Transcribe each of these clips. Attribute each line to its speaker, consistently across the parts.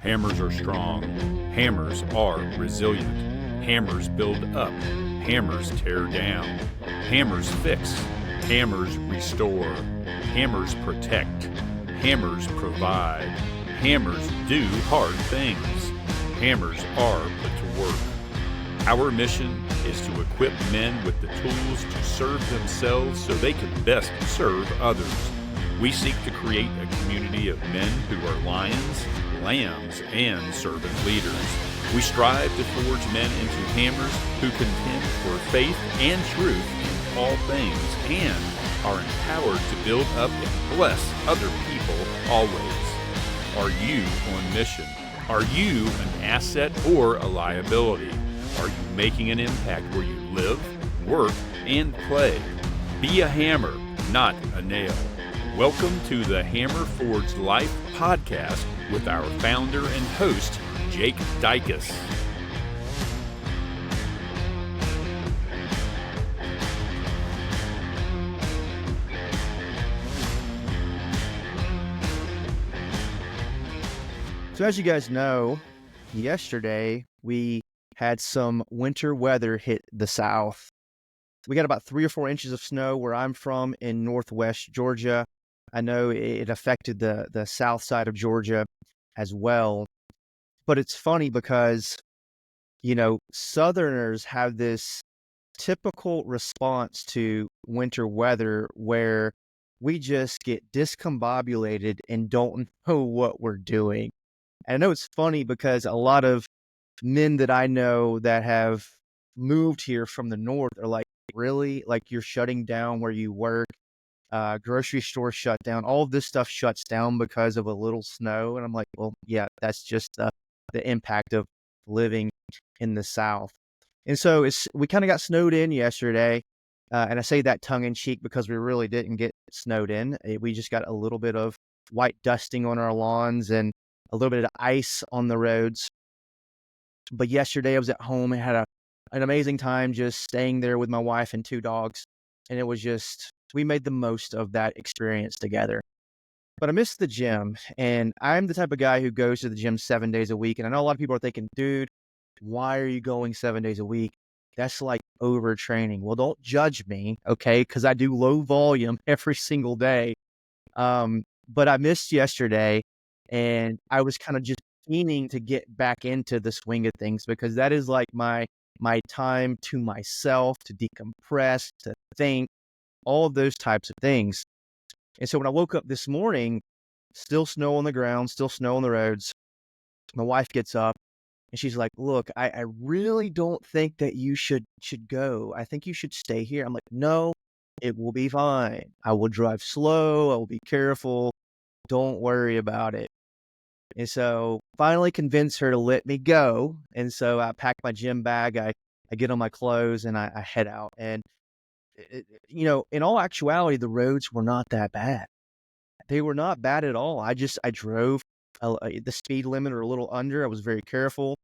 Speaker 1: Hammers are strong. Hammers are resilient. Hammers build up. Hammers tear down. Hammers fix. Hammers restore. Hammers protect. Hammers provide. Hammers do hard things. Hammers are put to work. Our mission is to equip men with the tools to serve themselves so they can best serve others. We seek to create a community of men who are lions, lambs, and servant leaders. We strive to forge men into hammers who contend for faith and truth in all things and are empowered to build up and bless other people always. Are you on mission? Are you an asset or a liability? Are you making an impact where you live, work, and play? Be a hammer, not a nail. Welcome to the Hammer Forged Life podcast with our founder and host, Jake Dicus.
Speaker 2: So as you guys know, yesterday we had some winter weather hit the South. We got about 3 or 4 inches of snow where I'm from in Northwest Georgia. I know it affected the south side of Georgia as well. But it's funny because, Southerners have this typical response to winter weather where we just get discombobulated and don't know what we're doing. And I know it's funny because a lot of men that I know that have moved here from the north are like, really? Like you're shutting down where you work, grocery store shut down, all of this stuff shuts down because of a little snow. And I'm like, well, yeah, that's just the impact of living in the South. And so we kind of got snowed in yesterday. And I say that tongue in cheek because we really didn't get snowed in. We just got a little bit of white dusting on our lawns and a little bit of ice on the roads. But yesterday I was at home and had an amazing time just staying there with my wife and 2 dogs. And it was just, we made the most of that experience together. But I missed the gym, and I'm the type of guy who goes to the gym 7 days a week. And I know a lot of people are thinking, dude, why are you going 7 days a week? That's like overtraining. Well, don't judge me, okay? Because I do low volume every single day. But I missed yesterday, and I was kind of just meaning to get back into the swing of things because that is like my time to myself, to decompress, to think, all of those types of things. And so when I woke up this morning, still snow on the ground, still snow on the roads, my wife gets up and she's like, look, I really don't think that you should go. I think you should stay here. I'm like, no, it will be fine. I will drive slow. I will be careful. Don't worry about it. And so finally convinced her to let me go. And so I pack my gym bag, I get on my clothes and I head out. And, in all actuality, the roads were not that bad. They were not bad at all. I drove the speed limit or a little under. I was very careful.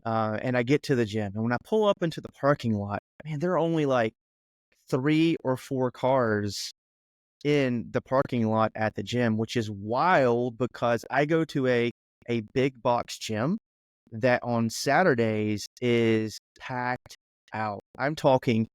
Speaker 2: And I get to the gym. And when I pull up into the parking lot, man, there are only like 3 or 4 cars in the parking lot at the gym, which is wild because I go to a big box gym that on Saturdays is packed out. I'm talking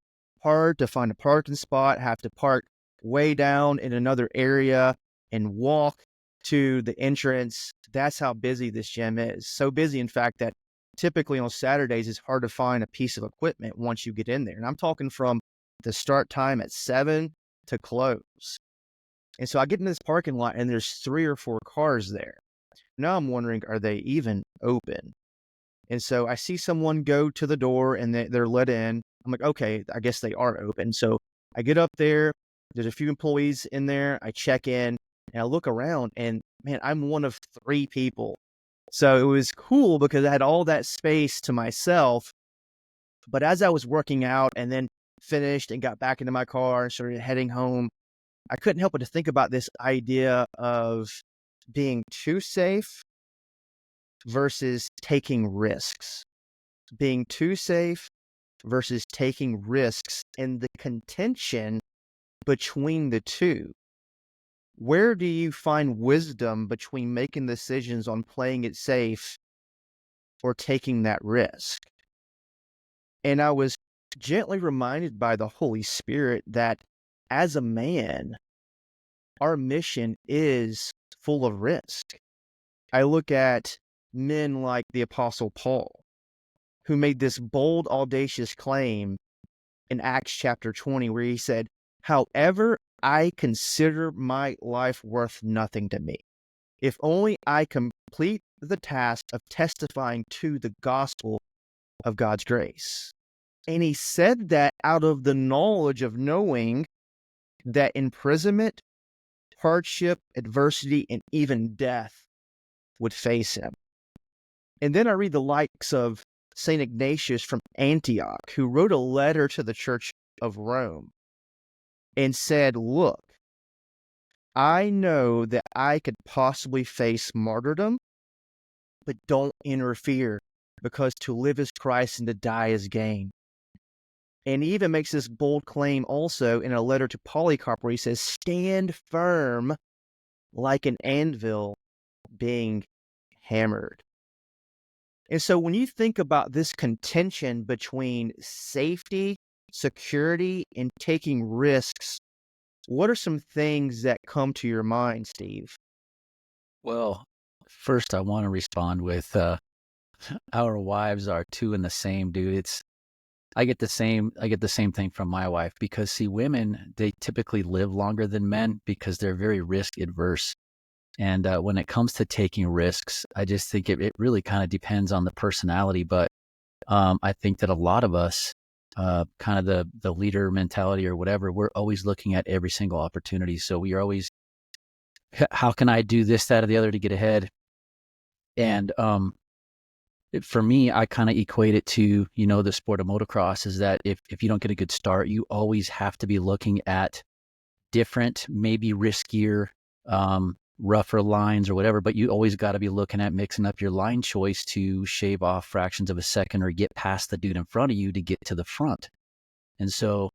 Speaker 2: hard to find a parking spot, have to park way down in another area and walk to the entrance. That's how busy this gym is. So busy, in fact, that typically on Saturdays it's hard to find a piece of equipment once you get in there. And I'm talking from the start time at 7 to close. And so I get in this parking lot and there's 3 or 4 cars there. Now I'm wondering, are they even open? And so I see someone go to the door and they're let in. I'm like, okay, I guess they are open. So I get up there. There's a few employees in there. I check in and I look around and man, I'm one of 3 people. So it was cool because I had all that space to myself. But as I was working out and then finished and got back into my car and started heading home, I couldn't help but to think about this idea of being too safe versus taking risks. Being too safe versus taking risks and the contention between the two. where do you find wisdom between making decisions on playing it safe or taking that risk? And I was gently reminded by the Holy Spirit that as a man, our mission is full of risk. I look at men like the Apostle Paul, who made this bold, audacious claim in Acts chapter 20, where he said, "However, I consider my life worth nothing to me, if only I complete the task of testifying to the gospel of God's grace." And he said that out of the knowledge of knowing that imprisonment, hardship, adversity, and even death would face him. And then I read the likes of St. Ignatius from Antioch, who wrote a letter to the Church of Rome and said, "Look, I know that I could possibly face martyrdom, but don't interfere, because to live is Christ and to die is gain." And he even makes this bold claim also in a letter to Polycarp, where he says, "Stand firm like an anvil being hammered." And so when you think about this contention between safety, security, and taking risks, what are some things that come to your mind, Steve?
Speaker 3: Well, first I want to respond with our wives are two and the same, dude. I get the same thing from my wife, because see, women, they typically live longer than men because they're very risk adverse. And when it comes to taking risks, I just think it really kind of depends on the personality. But I think that a lot of us, kind of the leader mentality or whatever, we're always looking at every single opportunity. So we are always, how can I do this, that, or the other to get ahead? And for me, I kind of equate it to, the sport of motocross, is that if you don't get a good start, you always have to be looking at different, maybe riskier, rougher lines or whatever, but you always got to be looking at mixing up your line choice to shave off fractions of a second or get past the dude in front of you to get to the front. And so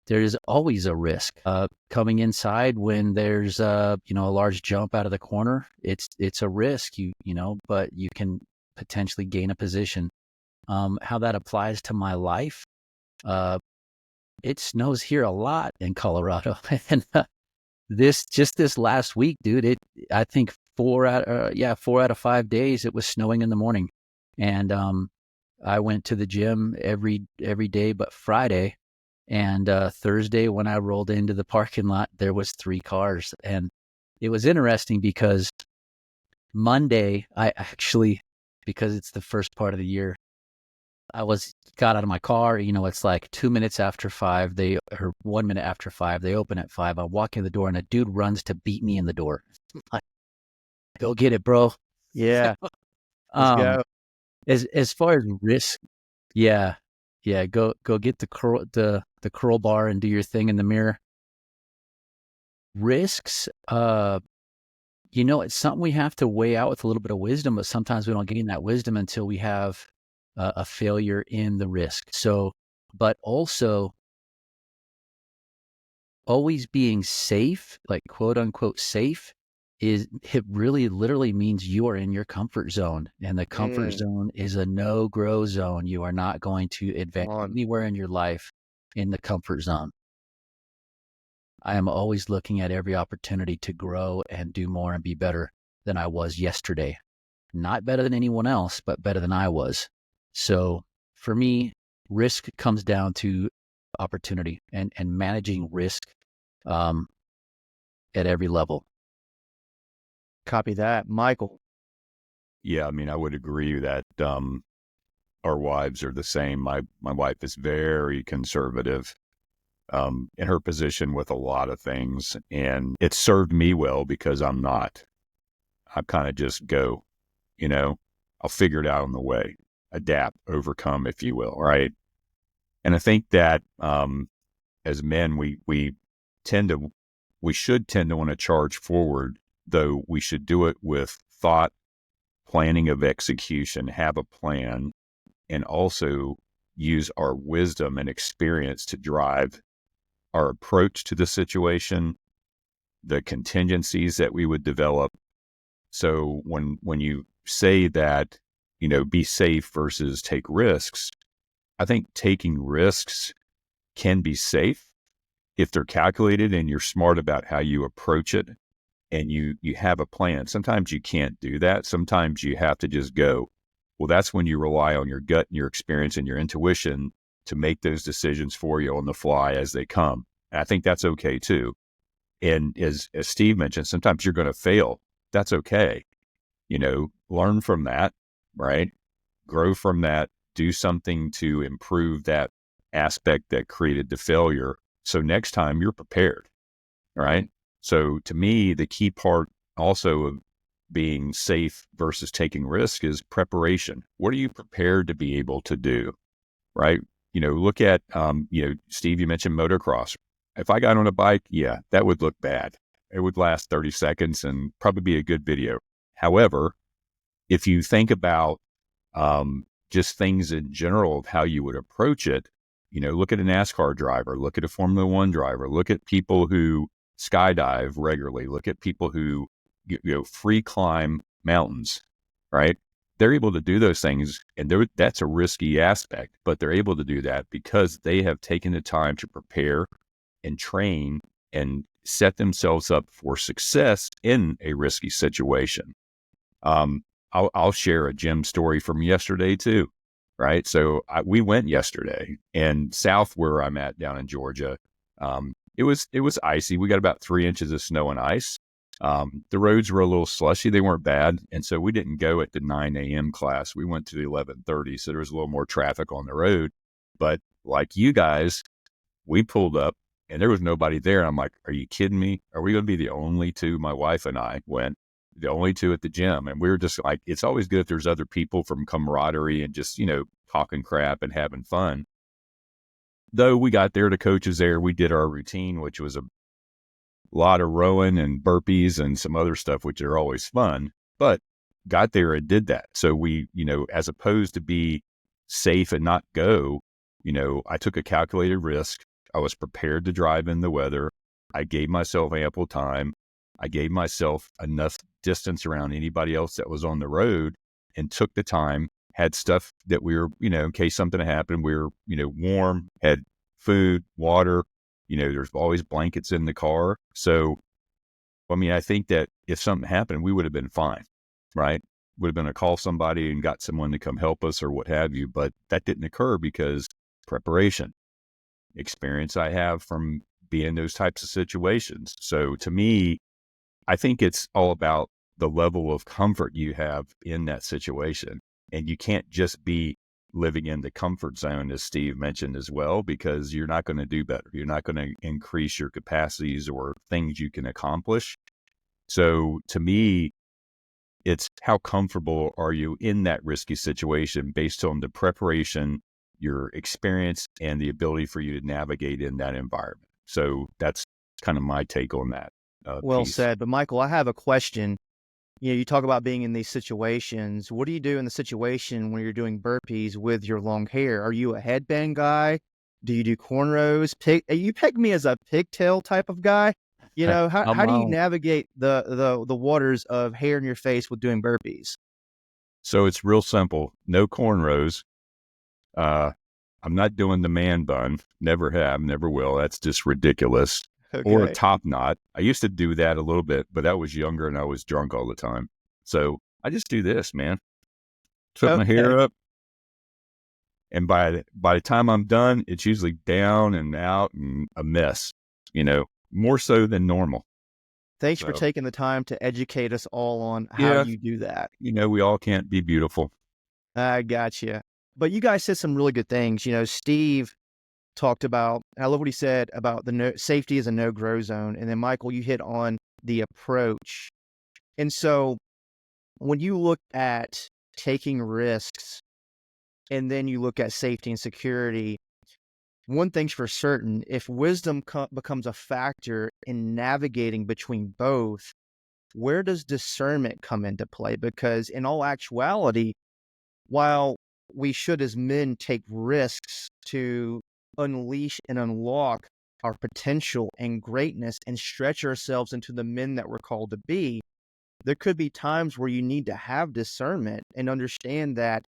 Speaker 3: there is always a risk coming inside when there's a large jump out of the corner. It's a risk, but you can potentially gain a position. How that applies to my life, it snows here a lot in Colorado, and this last week, dude, I think 4 out of 5 days it was snowing in the morning, and I went to the gym every day but Friday, and Thursday when I rolled into the parking lot, there was 3 cars, and it was interesting because Monday I actually, because it's the first part of the year, got out of my car. It's like 2 minutes after 5, or 1 minute after 5, they open at 5. I'm walking the door and a dude runs to beat me in the door. Like, go get it, bro.
Speaker 2: Yeah, let's
Speaker 3: Um,
Speaker 2: go.
Speaker 3: as far as risk, yeah, go get the curl bar and do your thing in the mirror. Risks, it's something we have to weigh out with a little bit of wisdom, but sometimes we don't gain that wisdom until we have a failure in the risk. So, but also always being safe, like quote unquote safe, it really literally means you are in your comfort zone, and the comfort zone is a no-grow zone. You are not going to advance anywhere in your life in the comfort zone. I am always looking at every opportunity to grow and do more and be better than I was yesterday. Not better than anyone else, but better than I was. So for me, risk comes down to opportunity and managing risk at every level.
Speaker 2: Copy that. Michael.
Speaker 1: Yeah, I mean, I would agree that our wives are the same. My wife is very conservative in her position with a lot of things, and it served me well because I'm not. I kind of just go, I'll figure it out on the way, adapt, overcome, if you will, right? And I think that as men, we should tend to want to charge forward, though we should do it with thought, planning of execution, have a plan, and also use our wisdom and experience to drive our approach to the situation the contingencies that we would develop. So when you say that, be safe versus take risks, I think taking risks can be safe if they're calculated and you're smart about how you approach it and you have a plan. Sometimes you can't do that. Sometimes you have to just go. Well, that's when you rely on your gut and your experience and your intuition to make those decisions for you on the fly as they come. And I think that's okay too. And as Steve mentioned, sometimes you're going to fail. That's okay. Learn from that, right? Grow from that, do something to improve that aspect that created the failure. So next time you're prepared, right? So to me, the key part also of being safe versus taking risk is preparation. What are you prepared to be able to do, right? Look at, Steve, you mentioned motocross. If I got on a bike, yeah, that would look bad. It would last 30 seconds and probably be a good video. However, if you think about just things in general of how you would approach it, look at a NASCAR driver, look at a Formula One driver, look at people who skydive regularly, look at people who, free climb mountains, right? They're able to do those things, and that's a risky aspect, but they're able to do that because they have taken the time to prepare and train and set themselves up for success in a risky situation. I'll share a gym story from yesterday too, right? So we went yesterday, and south where I'm at down in Georgia, it was icy. We got about 3 inches of snow and ice. The roads were a little slushy. They weren't bad. And so we didn't go at the 9 a.m. class. We went to the 11:30. So there was a little more traffic on the road. But like you guys, we pulled up and there was nobody there. And I'm like, are you kidding me? Are we going to be the only two? My wife and I went, the only two at the gym. And we were just like, it's always good if there's other people from camaraderie and just, talking crap and having fun. Though we got there, the coach was there. We did our routine, which was a lot of rowing and burpees and some other stuff, which are always fun, but got there and did that. So we, as opposed to be safe and not go, I took a calculated risk. I was prepared to drive in the weather. I gave myself ample time. I gave myself enough distance around anybody else that was on the road and took the time, had stuff that we were, in case something happened, we were, warm, had food, water, there's always blankets in the car. So, I think that if something happened, we would have been fine, right? Would have been to call somebody and got someone to come help us or what have you. But that didn't occur because preparation, experience I have from being in those types of situations. So to me, I think it's all about the level of comfort you have in that situation. And you can't just be living in the comfort zone, as Steve mentioned as well, because you're not going to do better. You're not going to increase your capacities or things you can accomplish. So to me, it's how comfortable are you in that risky situation based on the preparation, your experience, and the ability for you to navigate in that environment. So that's kind of my take on that.
Speaker 2: Well
Speaker 1: piece.
Speaker 2: said. But Michael, I have a question. You talk about being in these situations. What do you do in the situation when you're doing burpees with your long hair? Are you a headband guy? Do you do cornrows? You pick me as a pigtail type of guy. How do you navigate the waters of hair in your face with doing burpees?
Speaker 1: So it's real simple. No cornrows. I'm not doing the man bun. Never have, never will. That's just ridiculous.
Speaker 2: Okay.
Speaker 1: Or a top knot. I used to do that a little bit, but I was younger and I was drunk all the time. So I just do this, man. Put my hair up. And by the time I'm done, it's usually down and out and a mess, more so than normal.
Speaker 2: Thanks for taking the time to educate us all on how
Speaker 1: Yeah.
Speaker 2: you do that.
Speaker 1: We all can't be beautiful.
Speaker 2: I gotcha. But you guys said some really good things. Steve talked about, I love what he said about safety is a no-grow zone. And then Michael, you hit on the approach. And so when you look at taking risks and then you look at safety and security, one thing's for certain, if wisdom becomes a factor in navigating between both, where does discernment come into play? Because in all actuality, while we should as men take risks to unleash and unlock our potential and greatness and stretch ourselves into the men that we're called to be, there could be times where you need to have discernment and understand that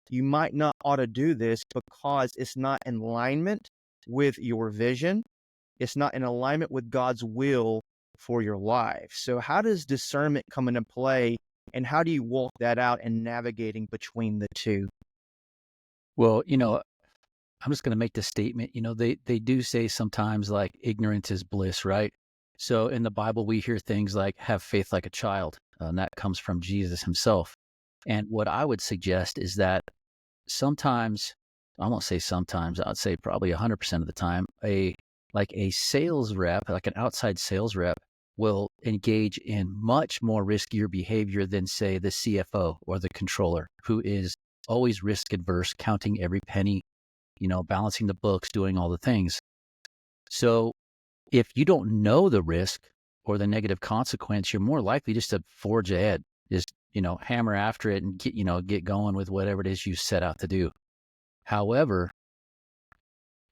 Speaker 2: you might not ought to do this because it's not in alignment with your vision. It's not in alignment with God's will for your life. So how does discernment come into play, and how do you walk that out and navigating between the two?
Speaker 3: Well, I'm just going to make the statement, they do say sometimes like ignorance is bliss, right? So in the Bible, we hear things like have faith like a child, and that comes from Jesus himself. And what I would suggest is that sometimes, I won't say sometimes, I'd say probably 100% of the time, a sales rep, like an outside sales rep, will engage in much more riskier behavior than, say, the CFO or the controller, who is always risk adverse, counting every penny, balancing the books, doing all the things. So if you don't know the risk or the negative consequence, you're more likely just to forge ahead, just, hammer after it and get going with whatever it is you set out to do. However,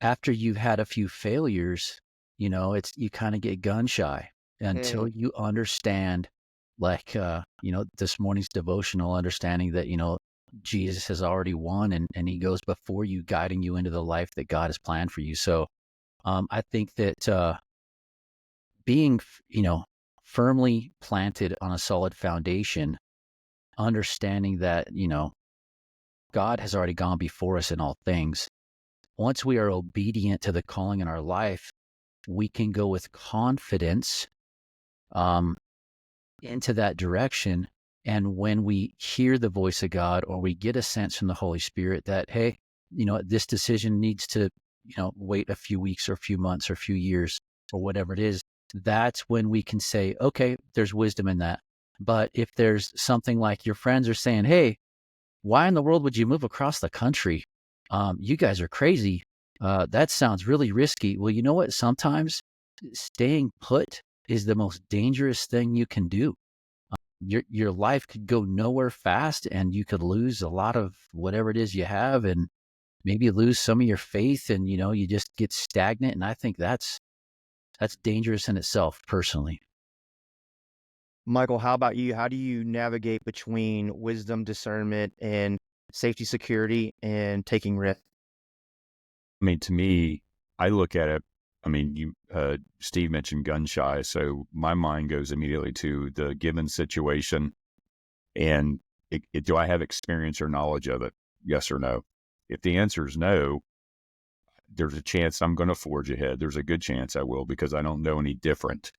Speaker 3: after you've had a few failures, you kind of get gun shy until you understand, like, this morning's devotional, understanding that, Jesus has already won and he goes before you, guiding you into the life that God has planned for you. So I think that being, firmly planted on a solid foundation, understanding that, God has already gone before us in all things. Once we are obedient to the calling in our life, we can go with confidence into that direction. And when we hear the voice of God, or we get a sense from the Holy Spirit that, hey, this decision needs to, wait a few weeks or a few months or a few years or whatever it is, that's when we can say, okay, there's wisdom in that. But if there's something like your friends are saying, hey, why in the world would you move across the country? You guys are crazy. That sounds really risky. Well, you know what? Sometimes staying put is the most dangerous thing you can do. Your life could go nowhere fast, and you could lose a lot of whatever it is you have, and maybe lose some of your faith, and you just get stagnant. And I think that's dangerous in itself, personally.
Speaker 2: Michael, how about you? How do you navigate between wisdom, discernment, and safety, security, and taking risks?
Speaker 1: I mean, to me, I look at it. I mean, Steve mentioned gun shy, so my mind goes immediately to the given situation, and do I have experience or knowledge of it? Yes or no? If the answer is no, there's a chance I'm going to forge ahead. There's a good chance I will, because I don't know any different.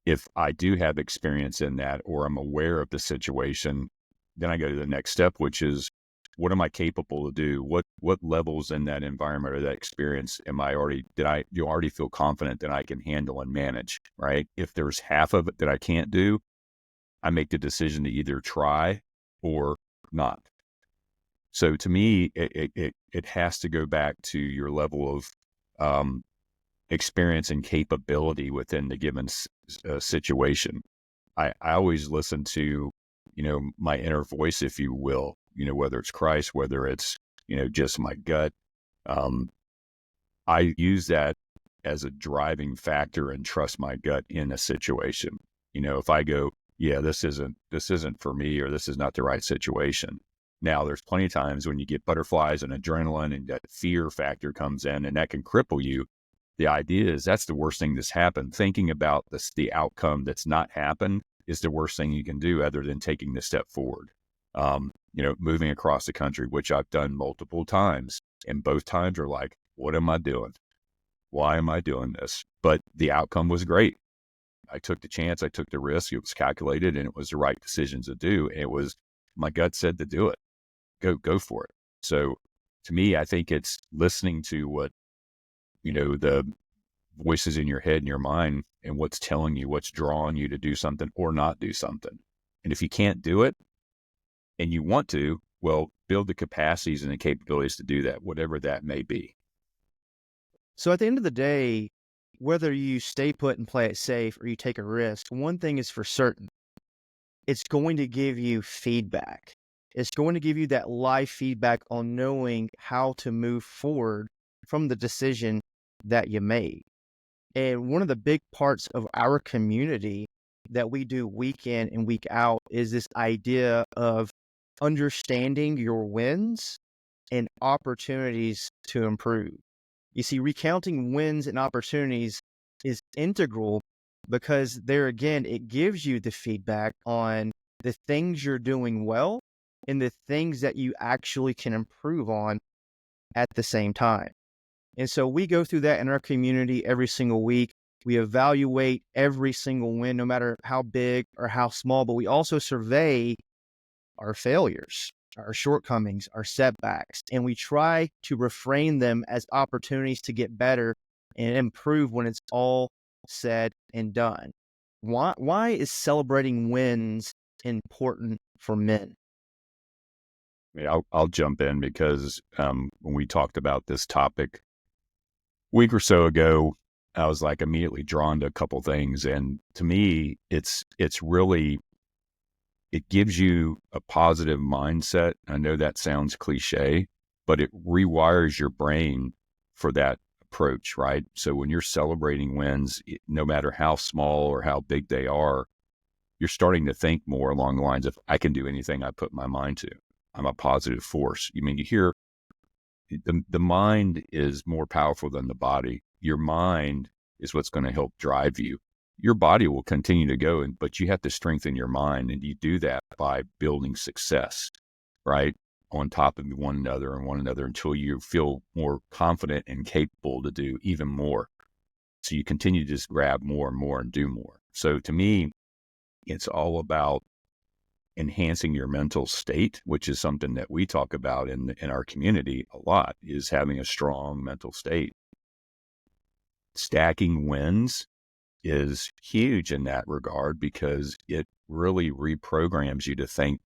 Speaker 1: If I do have experience in that, or I'm aware of the situation, then I go to the next step, which is, what am I capable to do? What levels in that environment or that experience do I already feel confident that I can handle and manage, right? If there's half of it that I can't do, I make the decision to either try or not. So to me, it has to go back to your level of experience and capability within the given situation. I always listen to, my inner voice, if you will, whether it's Christ, whether it's, just my gut. I use that as a driving factor and trust my gut in a situation. If I go, yeah, this isn't for me, or this is not the right situation. Now, there's plenty of times when you get butterflies and adrenaline, and that fear factor comes in, and that can cripple you. The idea is that's the worst thing that's happened. Thinking about the outcome that's not happened is the worst thing you can do, other than taking the step forward. Moving across the country, which I've done multiple times, and both times are like, what am I doing? Why am I doing this? But the outcome was great. I took the chance. I took the risk. It was calculated, and it was the right decision to do. And it was, my gut said to do it. Go for it. So to me, I think it's listening to what, the voices in your head and your mind, and what's telling you, what's drawing you to do something or not do something. And if you can't do it and you want to, well, build the capacities and the capabilities to do that, whatever that may be.
Speaker 2: So at the end of the day, whether you stay put and play it safe or you take a risk, one thing is for certain. It's going to give you feedback. It's going to give you that live feedback on knowing how to move forward from the decision that you made. And one of the big parts of our community that we do week in and week out is this idea of understanding your wins and opportunities to improve. You see, recounting wins and opportunities is integral because there again, it gives you the feedback on the things you're doing well and the things that you actually can improve on at the same time. And so we go through that in our community every single week. We evaluate every single win, no matter how big or how small, but we also survey our failures, our shortcomings, our setbacks, and we try to reframe them as opportunities to get better and improve when it's all said and done. Why is celebrating wins important for men?
Speaker 1: Yeah, I'll jump in because when we talked about this topic a week or so ago, I was like immediately drawn to a couple things. And to me, it's really, it gives you a positive mindset. I know that sounds cliche, but it rewires your brain for that approach, right? So when you're celebrating wins, no matter how small or how big they are, you're starting to think more along the lines of, I can do anything I put my mind to. I'm a positive force. You mean, you hear the mind is more powerful than the body. Your mind is what's going to help drive you. Your body will continue to go, but you have to strengthen your mind. And you do that by building success, right? On top of one another until you feel more confident and capable to do even more. So you continue to just grab more and more and do more. So to me, it's all about enhancing your mental state, which is something that we talk about in our community a lot, is having a strong mental state. Stacking wins is huge in that regard because it really reprograms you to think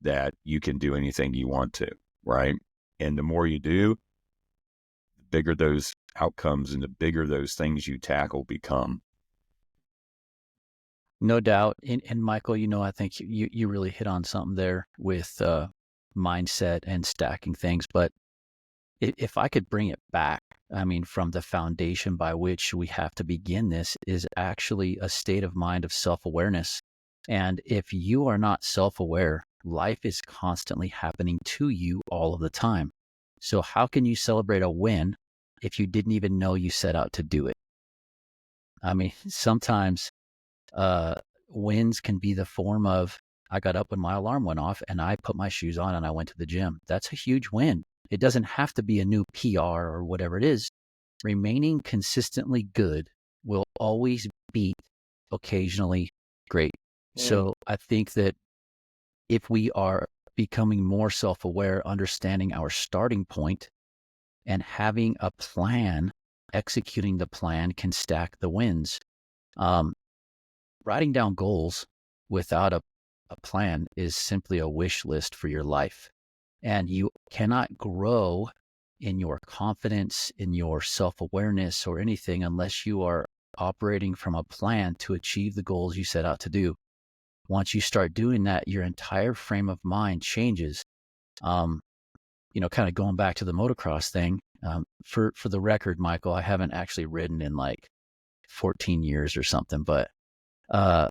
Speaker 1: that you can do anything you want to, right? And the more you do, the bigger those outcomes and the bigger those things you tackle become.
Speaker 3: No doubt. And Michael, I think you really hit on something there with mindset and stacking things. But if I could bring it back, from the foundation by which we have to begin this is actually a state of mind of self-awareness. And if you are not self-aware, life is constantly happening to you all of the time. So how can you celebrate a win if you didn't even know you set out to do it? Sometimes wins can be the form of, I got up when my alarm went off and I put my shoes on and I went to the gym. That's a huge win. It doesn't have to be a new PR or whatever it is. Remaining consistently good will always beat occasionally great. So I think that if we are becoming more self-aware, understanding our starting point and having a plan, executing the plan can stack the wins. Writing down goals without a plan is simply a wish list for your life. And you cannot grow in your confidence, in your self-awareness or anything unless you are operating from a plan to achieve the goals you set out to do. Once you start doing that, your entire frame of mind changes. Kind of going back to the motocross thing, for the record, Michael, I haven't actually ridden in like 14 years or something, but I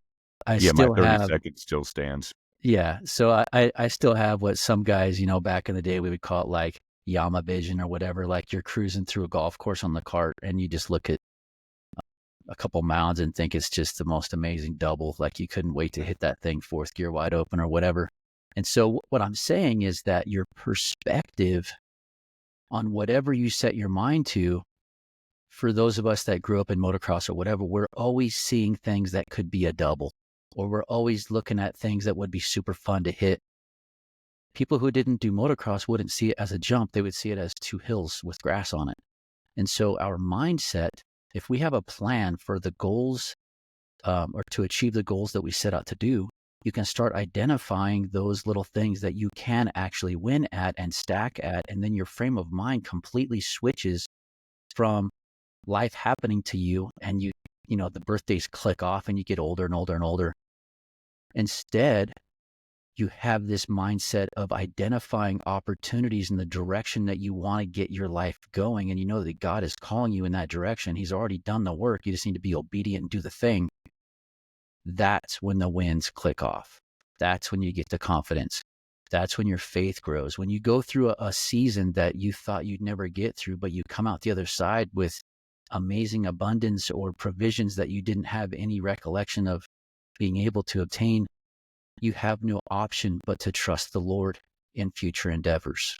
Speaker 1: My
Speaker 3: still
Speaker 1: 30
Speaker 3: have,
Speaker 1: seconds still stands.
Speaker 3: yeah. So I still have what some guys, back in the day, we would call it like Yama vision or whatever. Like you're cruising through a golf course on the cart and you just look at a couple mounds and think it's just the most amazing double. Like you couldn't wait to hit that thing fourth gear wide open or whatever. And so what I'm saying is that your perspective on whatever you set your mind to, for those of us that grew up in motocross or whatever, we're always seeing things that could be a double, or we're always looking at things that would be super fun to hit. People who didn't do motocross wouldn't see it as a jump. They would see it as two hills with grass on it. And so our mindset, if we have a plan for the goals or to achieve the goals that we set out to do, you can start identifying those little things that you can actually win at and stack at. And then your frame of mind completely switches from life happening to you and the birthdays click off and you get older and older and older. Instead, you have this mindset of identifying opportunities in the direction that you want to get your life going. And you know that God is calling you in that direction. He's already done the work. You just need to be obedient and do the thing. That's when the winds click off. That's when you get the confidence. That's when your faith grows. When you go through a season that you thought you'd never get through, but you come out the other side with amazing abundance or provisions that you didn't have any recollection of being able to obtain, you have no option but to trust the Lord in future endeavors.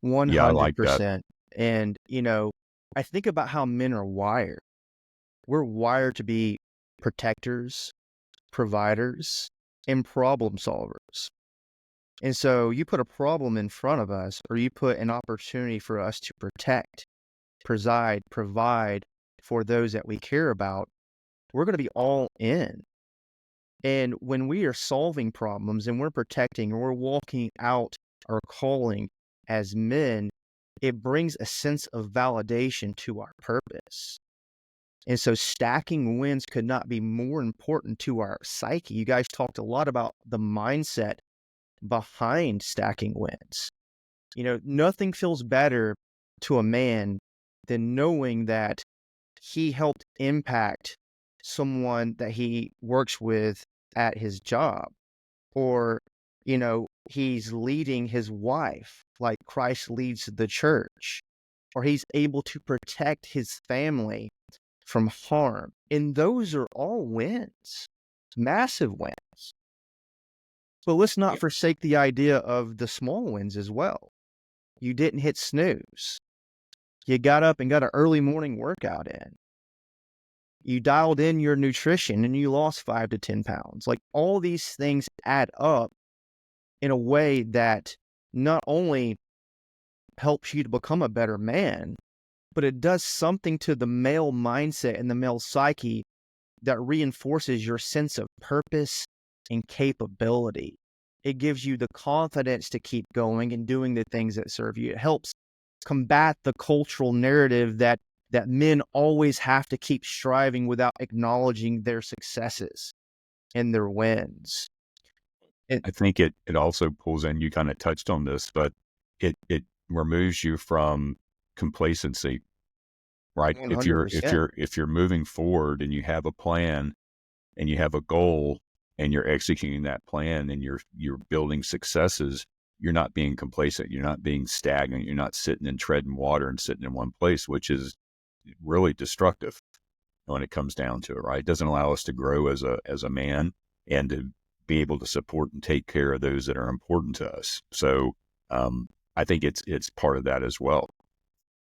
Speaker 1: Yeah, I like that.
Speaker 2: 100%. And, I think about how men are wired. We're wired to be protectors, providers, and problem solvers. And so you put a problem in front of us, or you put an opportunity for us to protect, preside, provide for those that we care about, we're going to be all in. And when we are solving problems and we're protecting and we're walking out our calling as men, it brings a sense of validation to our purpose. And so stacking wins could not be more important to our psyche. You guys talked a lot about the mindset behind stacking wins. Nothing feels better to a man than knowing that he helped impact someone that he works with at his job, or, he's leading his wife like Christ leads the church, or he's able to protect his family from harm. And those are all wins, massive wins. But let's not forsake the idea of the small wins as well. You didn't hit snooze. You got up and got an early morning workout in. You dialed in your nutrition and you lost 5 to 10 pounds. Like, all these things add up in a way that not only helps you to become a better man, but it does something to the male mindset and the male psyche that reinforces your sense of purpose and capability. It gives you the confidence to keep going and doing the things that serve you. It helps combat the cultural narrative that men always have to keep striving without acknowledging their successes and their wins.
Speaker 1: I think it also pulls in, you kind of touched on this, but it removes you from complacency, right?
Speaker 2: 100%.
Speaker 1: If you're moving forward and you have a plan and you have a goal and you're executing that plan and you're building successes, you're not being complacent, you're not being stagnant, you're not sitting and treading water and sitting in one place, which is really destructive when it comes down to it, right? It doesn't allow us to grow as a man and to be able to support and take care of those that are important to us. So I think it's part of that as well.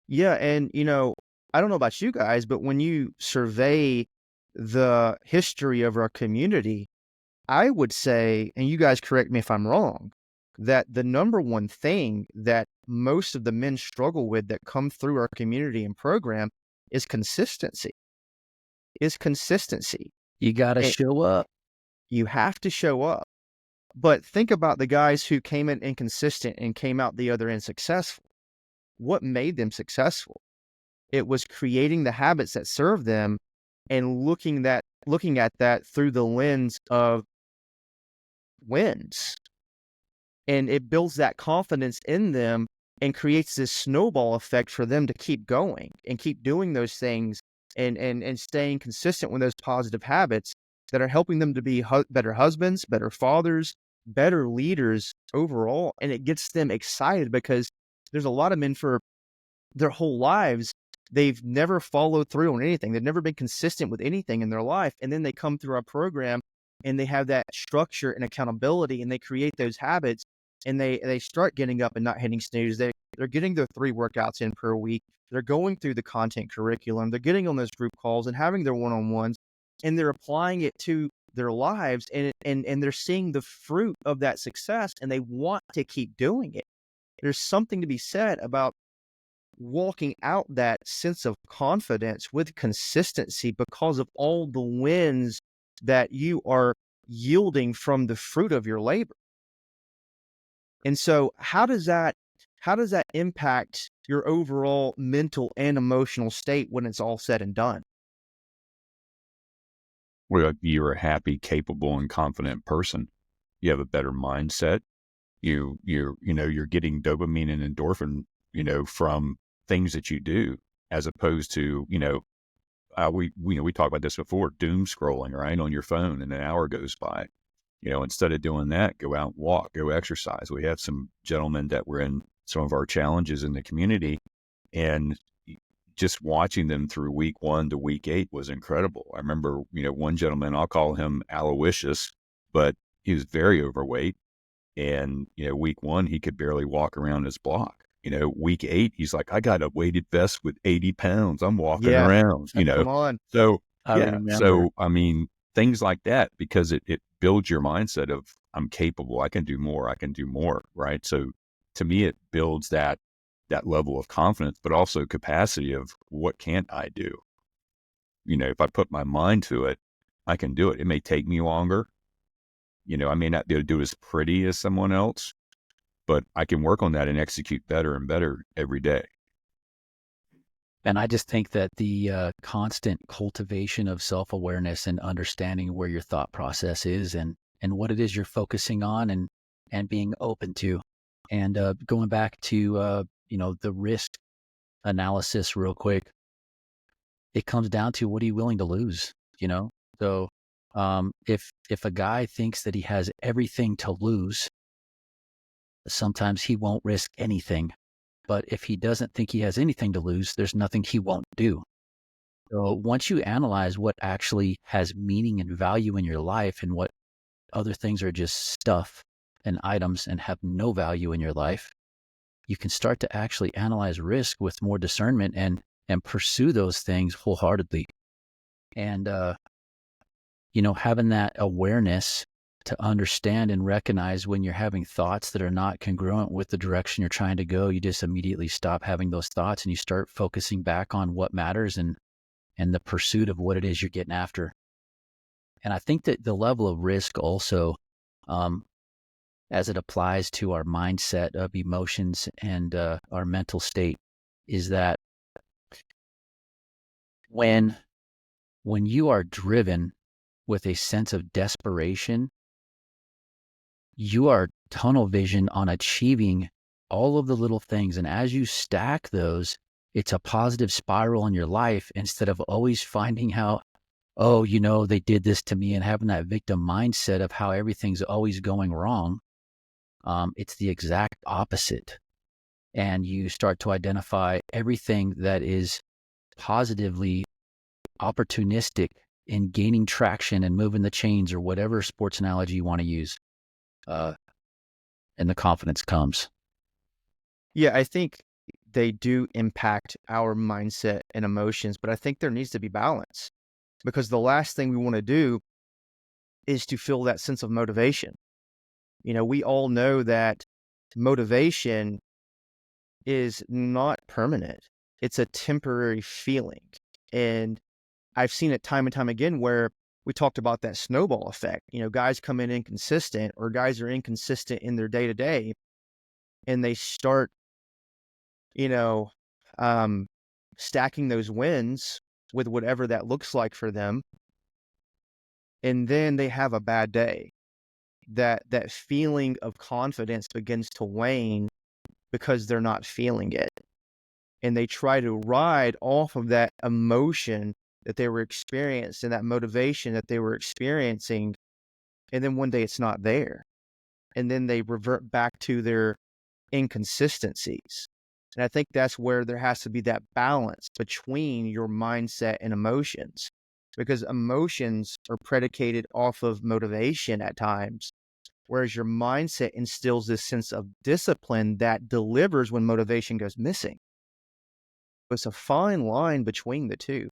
Speaker 2: Yeah, and I don't know about you guys, but when you survey the history of our community, I would say, and you guys correct me if I'm wrong, that the number one thing that most of the men struggle with that come through our community and program is consistency.
Speaker 3: You got to show up.
Speaker 2: You have to show up. But think about the guys who came in inconsistent and came out the other end successful. What made them successful? It was creating the habits that serve them and looking at that through the lens of wins. And it builds that confidence in them and creates this snowball effect for them to keep going and keep doing those things and staying consistent with those positive habits that are helping them to be better husbands, better fathers, better leaders overall. And it gets them excited because there's a lot of men for their whole lives, they've never followed through on anything. They've never been consistent with anything in their life. And then they come through our program and they have that structure and accountability and they create those habits and they start getting up and not hitting snooze. They're getting their 3 workouts in per week. They're going through the content curriculum. They're getting on those group calls and having their one-on-ones, and they're applying it to their lives and they're seeing the fruit of that success and they want to keep doing it. There's something to be said about walking out that sense of confidence with consistency because of all the wins that you are yielding from the fruit of your labor. And so how does that impact your overall mental and emotional state when it's all said and done?
Speaker 1: Well, you're a happy, capable, and confident person. You have a better mindset. You're getting dopamine and endorphin, from things that you do, as opposed to, we talked about this before, doom scrolling, right, on your phone, and an hour goes by. Instead of doing that, go out and walk, go exercise. We have some gentlemen that were in some of our challenges in the community, and just watching them through week 1 to week 8 was incredible. I remember, one gentleman, I'll call him Aloysius, but he was very overweight. And, week 1, he could barely walk around his block. Week 8, he's like, I got a weighted vest with 80 pounds. I'm walking
Speaker 2: Yeah.
Speaker 1: around,
Speaker 2: Come on.
Speaker 1: So,
Speaker 3: I
Speaker 1: yeah.
Speaker 3: remember.
Speaker 1: So, I mean, things like that, because it builds your mindset of, I'm capable. I can do more. I can do more. Right. So to me, it builds that level of confidence, but also capacity of, what can't I do? If I put my mind to it, I can do it. It may take me longer. I may not be able to do as pretty as someone else, but I can work on that and execute better and better every day.
Speaker 3: And I just think that the constant cultivation of self-awareness and understanding where your thought process is and what it is you're focusing on and being open to. And going back to, the risk analysis real quick, it comes down to, what are you willing to lose? So if a guy thinks that he has everything to lose, sometimes he won't risk anything. But if he doesn't think he has anything to lose, there's nothing he won't do. So once you analyze what actually has meaning and value in your life and what other things are just stuff and items and have no value in your life, you can start to actually analyze risk with more discernment and pursue those things wholeheartedly. And, having that awareness to understand and recognize when you're having thoughts that are not congruent with the direction you're trying to go, you just immediately stop having those thoughts and you start focusing back on what matters and the pursuit of what it is you're getting after. And I think that the level of risk also, as it applies to our mindset of emotions and our mental state, is that when you are driven with a sense of desperation, you are tunnel vision on achieving all of the little things. And as you stack those, it's a positive spiral in your life, instead of always finding how, oh, they did this to me, and having that victim mindset of how everything's always going wrong. It's the exact opposite. And you start to identify everything that is positively opportunistic in gaining traction and moving the chains, or whatever sports analogy you want to use. And the confidence comes.
Speaker 2: Yeah, I think they do impact our mindset and emotions, but I think there needs to be balance, because the last thing we want to do is to feel that sense of motivation. We all know that motivation is not permanent. It's a temporary feeling. And I've seen it time and time again where we talked about that snowball effect. Guys come in inconsistent, or guys are inconsistent in their day to day, and they start, stacking those wins with whatever that looks like for them. And then they have a bad day. That feeling of confidence begins to wane because they're not feeling it. And they try to ride off of that emotion that they were experiencing, that motivation that they were experiencing. And then one day it's not there. And then they revert back to their inconsistencies. And I think that's where there has to be that balance between your mindset and emotions, because emotions are predicated off of motivation at times, whereas your mindset instills this sense of discipline that delivers when motivation goes missing. It's a fine line between the two.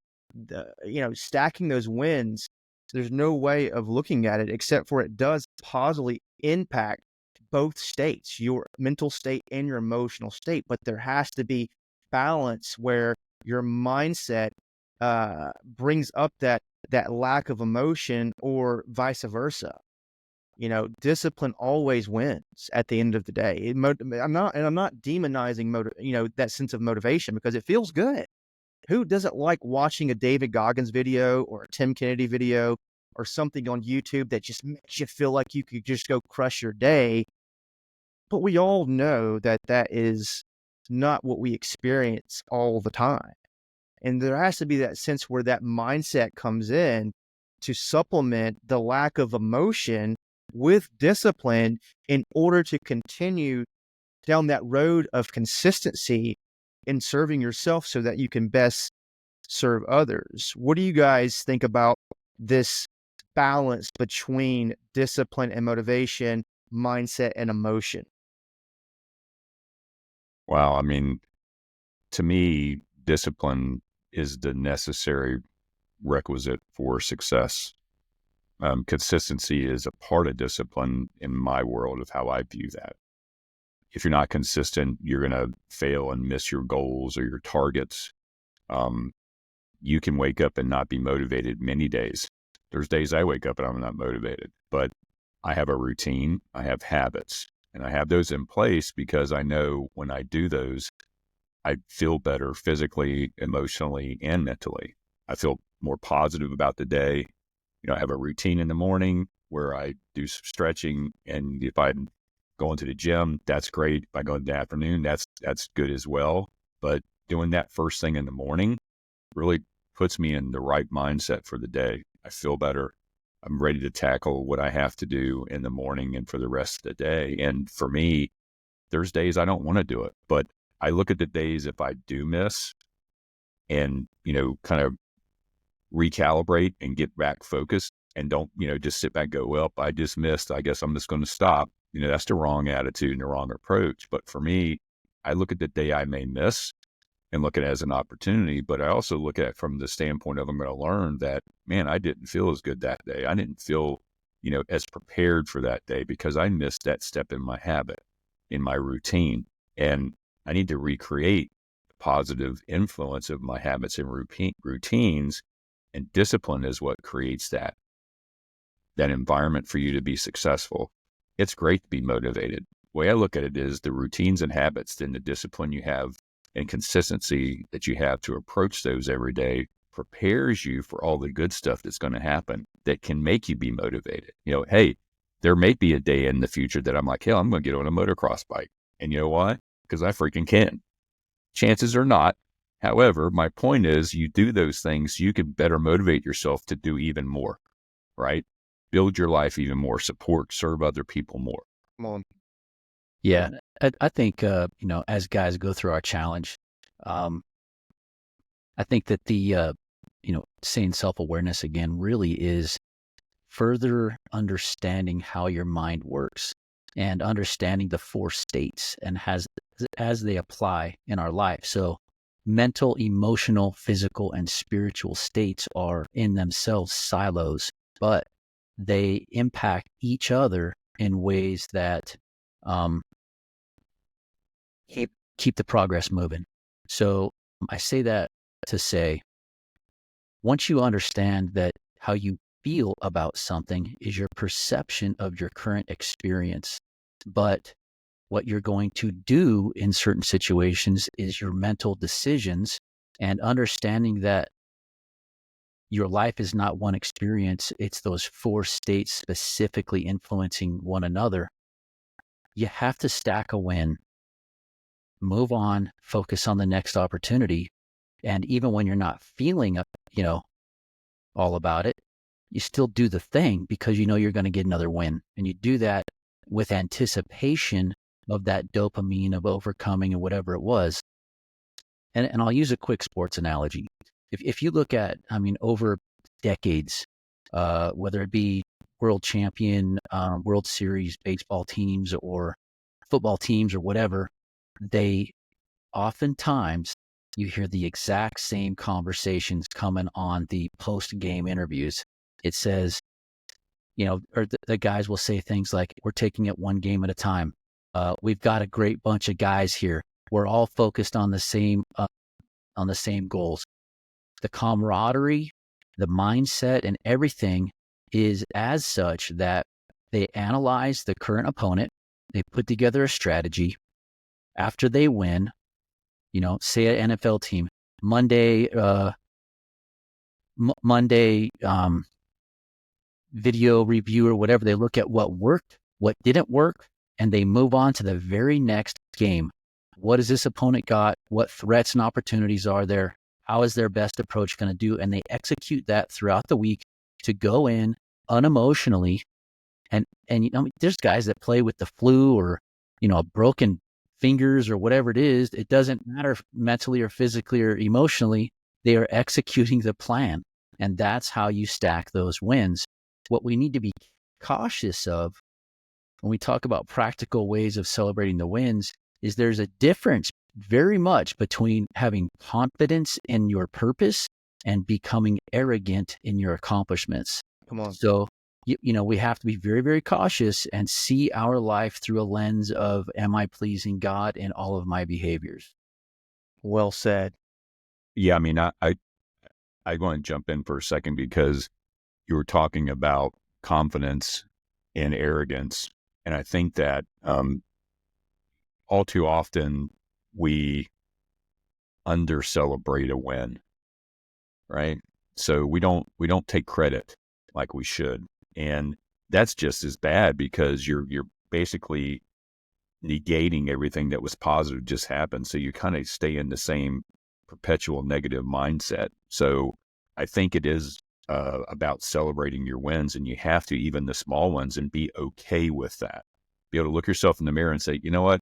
Speaker 2: Stacking those wins, there's no way of looking at it except for it does positively impact both states, your mental state and your emotional state. But there has to be balance where your mindset brings up that lack of emotion, or vice versa. Discipline always wins at the end of the day. I'm not demonizing that sense of motivation, because it feels good. Who doesn't like watching a David Goggins video or a Tim Kennedy video or something on YouTube that just makes you feel like you could just go crush your day. But we all know that that is not what we experience all the time. And there has to be that sense where that mindset comes in to supplement the lack of emotion with discipline in order to continue down that road of consistency in serving yourself so that you can best serve others. What do you guys think about this balance between discipline and motivation, mindset and emotion?
Speaker 1: Wow. I mean, to me, discipline is the necessary requisite for success. Consistency is a part of discipline in my world of how I view that. If you're not consistent, you're going to fail and miss your goals or your targets. You can wake up and not be motivated many days. There's days I wake up and I'm not motivated, but I have a routine, I have habits, and I have those in place because I know when I do those, I feel better physically, emotionally, and mentally. I feel more positive about the day. I have a routine in the morning where I do some stretching, and if I'm going to the gym, that's great. If I go in the afternoon, that's good as well. But doing that first thing in the morning really puts me in the right mindset for the day. I feel better. I'm ready to tackle what I have to do in the morning and for the rest of the day. And for me, there's days I don't want to do it, but I look at the days if I do miss and, kind of recalibrate and get back focused and don't, just sit back and go, well, I just missed. I guess I'm just going to stop. That's the wrong attitude and the wrong approach. But for me, I look at the day I may miss and look at it as an opportunity, but I also look at it from the standpoint of I'm going to learn that, man, I didn't feel as good that day. I didn't feel, as prepared for that day because I missed that step in my habit, in my routine. And I need to recreate the positive influence of my habits and routines, and discipline is what creates that environment for you to be successful. It's great to be motivated. The way I look at it is the routines and habits, then the discipline you have and consistency that you have to approach those every day prepares you for all the good stuff that's going to happen that can make you be motivated. Hey, there may be a day in the future that I'm like, hell, I'm going to get on a motocross bike. And you know why? Because I freaking can. Chances are not. However, my point is you do those things, you can better motivate yourself to do even more, right? Build your life even more, serve other people more.
Speaker 2: Come on.
Speaker 3: Yeah, I think, as guys go through our challenge, I think that the, saying self-awareness again really is further understanding how your mind works and understanding the 4 states and as they apply in our life. So mental, emotional, physical, and spiritual states are in themselves silos, but they impact each other in ways that keep the progress moving. So I say that to say, once you understand that how you feel about something is your perception of your current experience, but what you're going to do in certain situations is your mental decisions, and understanding that your life is not one experience, it's those 4 states specifically influencing one another. You have to stack a win, move on, focus on the next opportunity. And even when you're not feeling, all about it, you still do the thing because you're going to get another win. And you do that with anticipation of that dopamine of overcoming or whatever it was. And I'll use a quick sports analogy. If you look at, over decades, whether it be world champion, World Series baseball teams or football teams or whatever, they oftentimes you hear the exact same conversations coming on the post-game interviews. It says, or the guys will say things like, we're taking it one game at a time. We've got a great bunch of guys here. We're all focused on the same goals. The camaraderie, the mindset, and everything is as such that they analyze the current opponent. They put together a strategy. After they win, say an NFL team, Monday, video review or whatever. They look at what worked, what didn't work, and they move on to the very next game. What has this opponent got? What threats and opportunities are there? How is their best approach going to do? And they execute that throughout the week to go in unemotionally. And there's guys that play with the flu or, broken fingers or whatever it is. It doesn't matter mentally or physically or emotionally. They are executing the plan. And that's how you stack those wins. What we need to be cautious of when we talk about practical ways of celebrating the wins is there's a difference very much between having confidence in your purpose and becoming arrogant in your accomplishments.
Speaker 2: Come on.
Speaker 3: So, we have to be very, very cautious and see our life through a lens of, am I pleasing God in all of my behaviors?
Speaker 2: Well said.
Speaker 1: Yeah, I mean, I want to jump in for a second because you were talking about confidence and arrogance. And I think that all too often we under-celebrate a win, right? So we don't take credit like we should. And that's just as bad because you're basically negating everything that was positive just happened. So you kind of stay in the same perpetual negative mindset. So I think it is about celebrating your wins, and you have to, even the small ones, and be okay with that. Be able to look yourself in the mirror and say, you know what?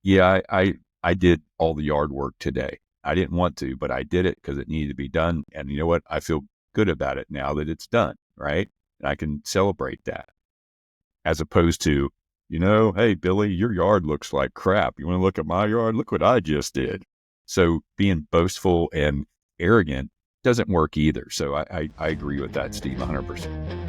Speaker 1: Yeah, I did all the yard work today. I didn't want to, but I did it because it needed to be done. And you know what? I feel good about it now that it's done, right? And I can celebrate that. As opposed to, hey, Billy, your yard looks like crap. You want to look at my yard? Look what I just did. So being boastful and arrogant doesn't work either. So I agree with that, Steve, 100%.